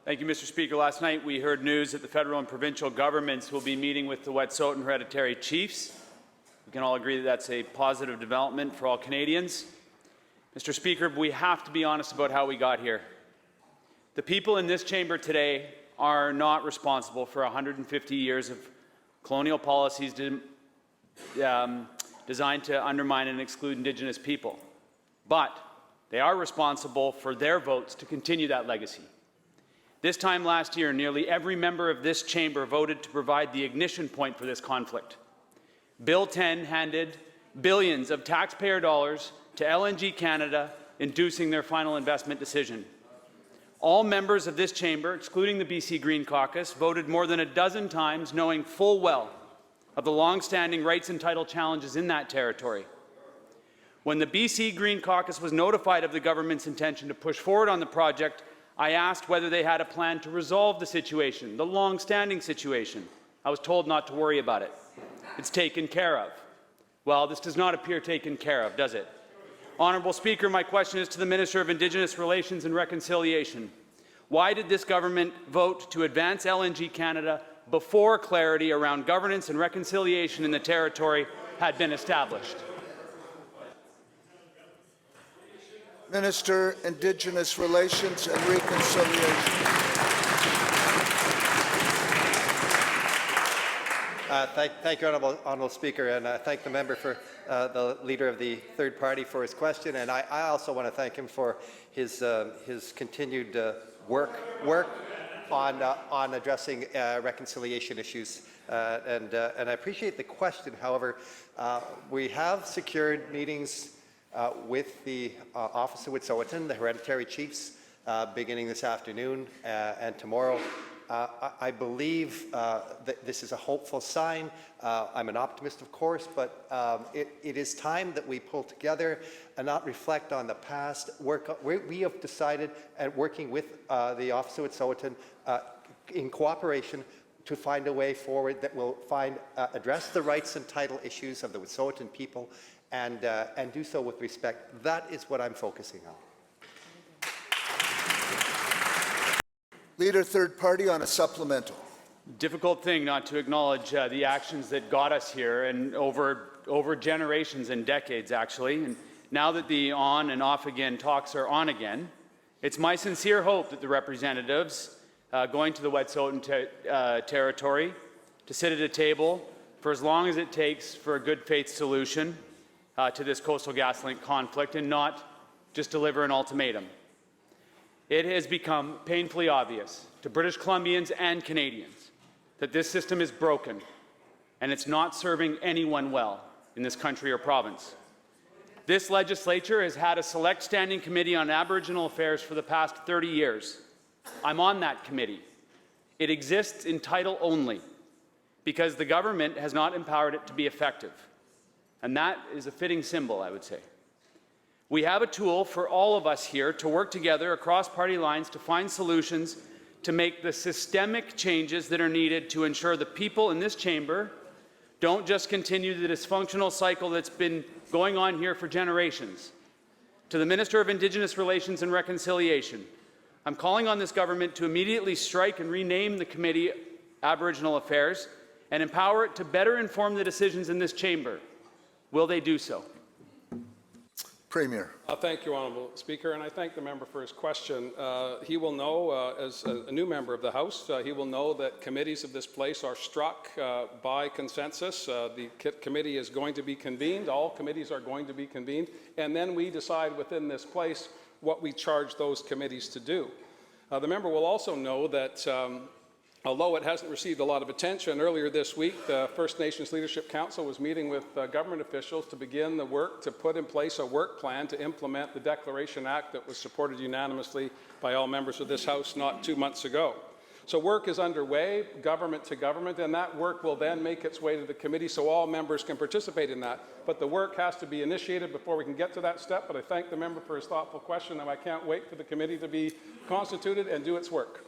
Thank you, Mr. Speaker. Last night we heard news that the federal and provincial governments will be meeting with the Wet'suwet'en Hereditary Chiefs. We can all agree that that's a positive development for all Canadians. Mr. Speaker, we have to be honest about how we got here. The people in this chamber today are not responsible for 150 years of colonial policies designed to undermine and exclude Indigenous people. But they are responsible for their votes to continue that legacy. This time last year, nearly every member of this chamber voted to provide the ignition point for this conflict. Bill 10 handed billions of taxpayer dollars to LNG Canada, inducing their final investment decision. All members of this chamber, excluding the BC Green Caucus, voted more than a dozen times, knowing full well of the long-standing rights and title challenges in that territory. When the BC Green Caucus was notified of the government's intention to push forward on the project, I asked whether they had a plan to resolve the situation, the long-standing situation. I was told not to worry about it. It's taken care of. Well, this does not appear taken care of, does it? Honourable Speaker, my question is to the Minister of Indigenous Relations and Reconciliation. Why did this government vote to advance LNG Canada before clarity around governance and reconciliation in the territory had been established? Minister, Indigenous Relations and Reconciliation. Thank you, Honourable Speaker, and thank the member for the Leader of the Third Party for his question. And I also want to thank him for his continued work on addressing reconciliation issues. And I appreciate the question. However, we have secured meetings with the Office of Wet'suwet'en, the Hereditary Chiefs, beginning this afternoon and tomorrow. I believe that this is a hopeful sign. I'm an optimist, of course, but it is time that we pull together and not reflect on the past. We have decided, and working with the Office of Wet'suwet'en in cooperation, to find a way forward that will address the rights and title issues of the Wet'suwet'en people and do so with respect. That is what I'm focusing on. Leader, Third Party on a supplemental. Difficult thing not to acknowledge the actions that got us here, and over generations and decades, actually. And now that the on and off again talks are on again, it's my sincere hope that the representatives going to the Wet'suwet'en territory to sit at a table for as long as it takes for a good faith solution to this Coastal Gaslink conflict, and not just deliver an ultimatum. It has become painfully obvious to British Columbians and Canadians that this system is broken and it's not serving anyone well in this country or province. This legislature has had a select standing committee on Aboriginal affairs for the past 30 years. I'm on that committee. It exists in title only because the government has not empowered it to be effective. And that is a fitting symbol, I would say. We have a tool for all of us here to work together across party lines to find solutions to make the systemic changes that are needed to ensure the people in this chamber don't just continue the dysfunctional cycle that's been going on here for generations. To the Minister of Indigenous Relations and Reconciliation, I'm calling on this government to immediately strike and rename the Committee Aboriginal Affairs and empower it to better inform the decisions in this chamber. Will they do so? Premier. Thank you, Honourable Speaker, and I thank the member for his question. He will know, as a new member of the House, he will know that committees of this place are struck by consensus. The committee is going to be convened. All committees are going to be convened, and then we decide within this place what we charge those committees to do. The member will also know that although it hasn't received a lot of attention, earlier this week the First Nations Leadership Council was meeting with government officials to begin the work to put in place a work plan to implement the Declaration Act that was supported unanimously by all members of this House not 2 months ago. So work is underway, government to government, and that work will then make its way to the committee so all members can participate in that. But the work has to be initiated before we can get to that step. But I thank the member for his thoughtful question, and I can't wait for the committee to be constituted and do its work.